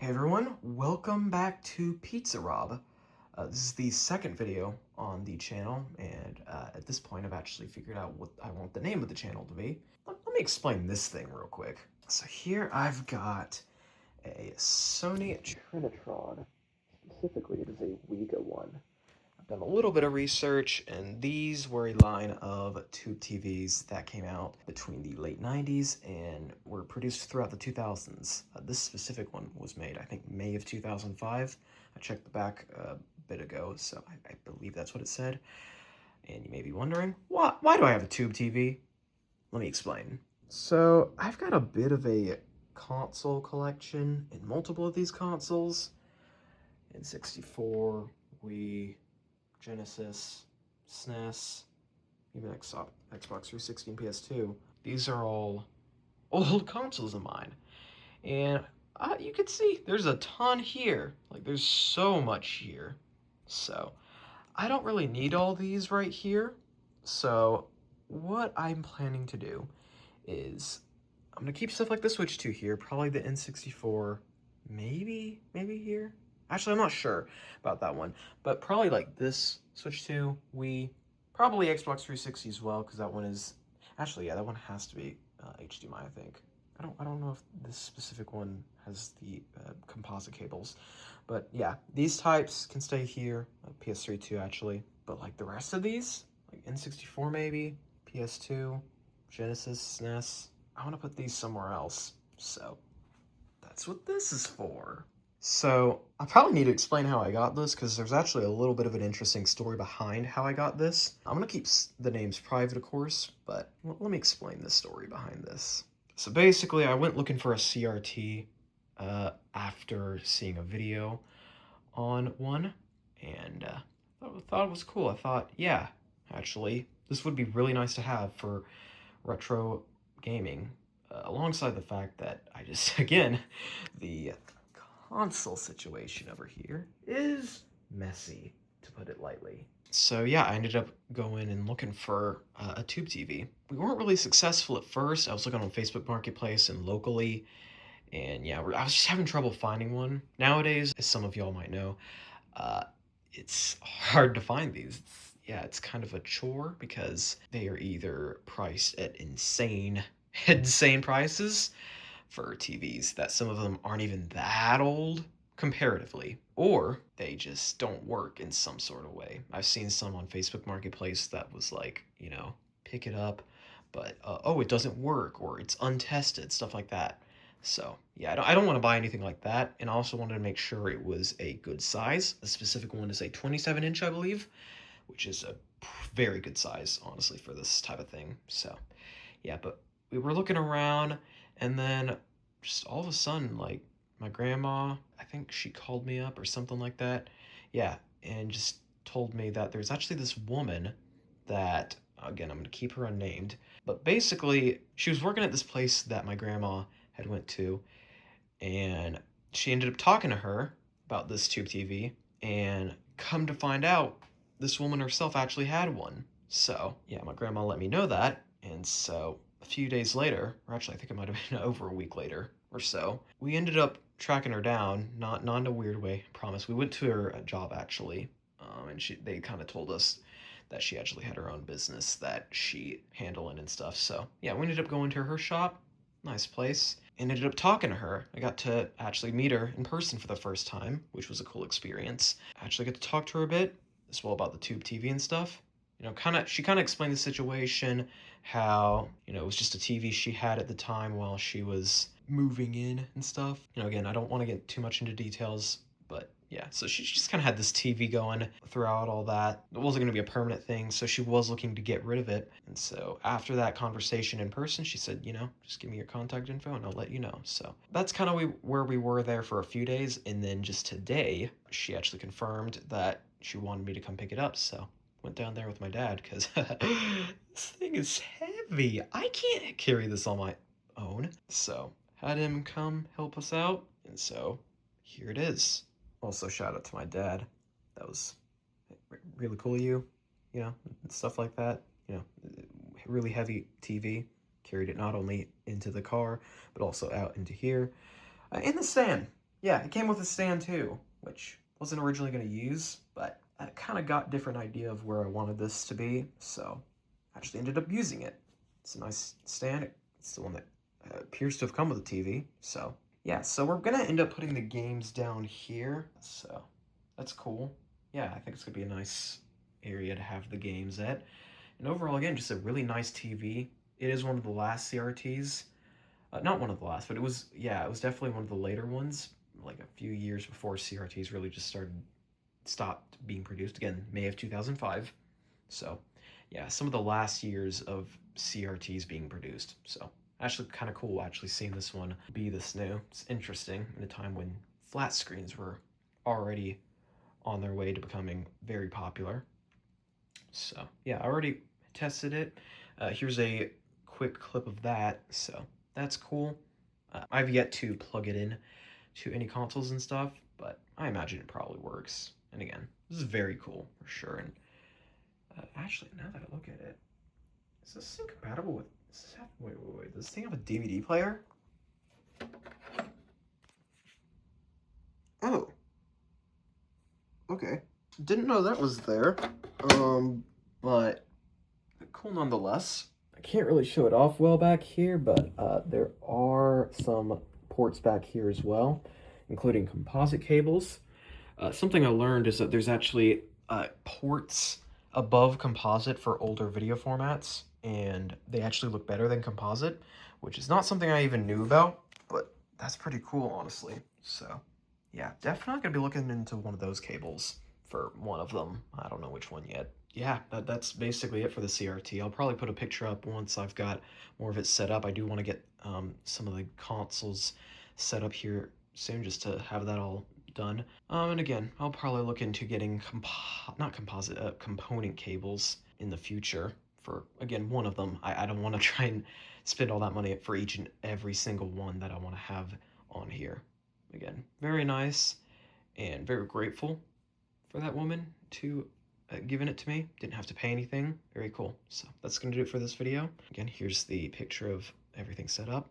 Hey everyone, welcome back to Pizza Rob. This is the second video on the channel, and at this point I've actually figured out what I want the name of the channel to be. Let me explain this thing real quick. So here I've got a Sony Trinitron. Specifically, it is a Wega one. I've done a little bit of research, and these were a line of tube TVs that came out between the late 90s and were produced throughout the 2000s. This specific one was made, I think, May of 2005. I checked the back a bit ago, so I believe that's what it said. And you may be wondering, why do I have a tube TV? Let me explain. So, I've got a bit of a console collection in multiple of these consoles. N64, Wii, Genesis, SNES, even Xbox 360 and PS2. These are all old consoles of mine. And you can see there's a ton here. Like, there's so much here. So, I don't really need all these right here. So, what I'm planning to do is I'm going to keep stuff like the Switch 2 here, probably the N64, maybe here. Actually, I'm not sure about that one, but probably like this Switch 2, Wii, probably Xbox 360 as well, because that one is, actually, yeah, that one has to be HDMI, I think. I don't know if this specific one has the composite cables, but yeah, these types can stay here, PS3 too, actually, but like the rest of these, like N64 maybe, PS2, Genesis, SNES, I want to put these somewhere else, so that's what this is for. So, I probably need to explain how I got this, because there's actually a little bit of an interesting story behind how I got this. I'm going to keep the names private, of course, but let me explain the story behind this. So basically, I went looking for a CRT after seeing a video on one, and thought it was cool. I thought, yeah, actually, this would be really nice to have for retro gaming, alongside the fact that I just, again, the console situation over here is messy, to put it lightly. So yeah, I ended up going and looking for a tube TV. We weren't really successful at first. I was looking on Facebook Marketplace and locally, and yeah, I was just having trouble finding one. Nowadays, as some of y'all might know, it's hard to find these. It's kind of a chore because they are either priced at insane prices for TVs that some of them aren't even that old comparatively, or they just don't work in some sort of way. I've seen some on Facebook Marketplace that was like, pick it up, but oh, it doesn't work, or it's untested, stuff like that. So yeah, I don't want to buy anything like that, and I also wanted to make sure it was a good size. The specific one is a 27-inch, I believe, which is a very good size, honestly, for this type of thing. So yeah, but we were looking around, and then just all of a sudden, like, my grandma, I think she called me up or something like that. Yeah, and just told me that there's actually this woman that, again, I'm going to keep her unnamed, but basically, she was working at this place that my grandma had went to, and she ended up talking to her about this tube TV, and come to find out, this woman herself actually had one. So, yeah, my grandma let me know that, and so a few days later, or actually I think it might have been over a week later or so, we ended up tracking her down, not in a weird way, I promise. We went to her job, actually, and they kind of told us that she actually had her own business that she handled and stuff. So, yeah, we ended up going to her shop, nice place, and ended up talking to her. I got to actually meet her in person for the first time, which was a cool experience. I actually got to talk to her a bit, as well, about the tube TV and stuff. She kind of explained the situation, how, it was just a TV she had at the time while she was moving in and stuff. Again, I don't want to get too much into details, but yeah, so she just kind of had this TV going throughout all that. It wasn't going to be a permanent thing, so she was looking to get rid of it. And so after that conversation in person, she said, just give me your contact info and I'll let you know. So that's kind of where we were there for a few days. And then just today, she actually confirmed that she wanted me to come pick it up. So went down there with my dad, because this thing is heavy. I can't carry this on my own. So had him come help us out, and so here it is. Also, shout out to my dad. That was really cool of you, and stuff like that. Really heavy TV. Carried it not only into the car, but also out into here. In the stand. yeah, it came with a stand too, which wasn't originally going to use, but I kind of got a different idea of where I wanted this to be, so I actually ended up using it. It's a nice stand. It's the one that appears to have come with a TV, so yeah, so we're going to end up putting the games down here, so that's cool. Yeah, I think it's going to be a nice area to have the games at. And overall, again, just a really nice TV. It is one of the last CRTs. Not one of the last, but it was definitely one of the later ones, like a few years before CRTs really just stopped being produced. Again, May of 2005. So, yeah, some of the last years of CRTs being produced. So, actually kind of cool actually seeing this one be this new. It's interesting in a time when flat screens were already on their way to becoming very popular. So, yeah, I already tested it. Here's a quick clip of that. So, that's cool. I've yet to plug it in to any consoles and stuff, but I imagine it probably works. And again, this is very cool for sure. And actually, now that I look at it, is this thing compatible with? Wait. Does this thing have a DVD player? Oh. Okay. Didn't know that was there. But cool nonetheless. I can't really show it off well back here, but there are some ports back here as well, including composite cables. Something I learned is that there's actually ports above composite for older video formats, and they actually look better than composite, which is not something I even knew about, but that's pretty cool, honestly. So, yeah, definitely gonna be looking into one of those cables for one of them. I don't know which one yet. Yeah, that's basically it for the CRT. I'll probably put a picture up once I've got more of it set up. I do want to get some of the consoles set up here soon just to have that all done. And again, I'll probably look into getting component cables in the future for, again, one of them. I don't want to try and spend all that money for each and every single one that I want to have on here. Again, very nice and very grateful for that woman to giving it to me. Didn't have to pay anything. Very cool. So that's going to do it for this video. Again, here's the picture of everything set up.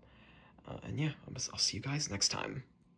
And yeah, I'll see you guys next time.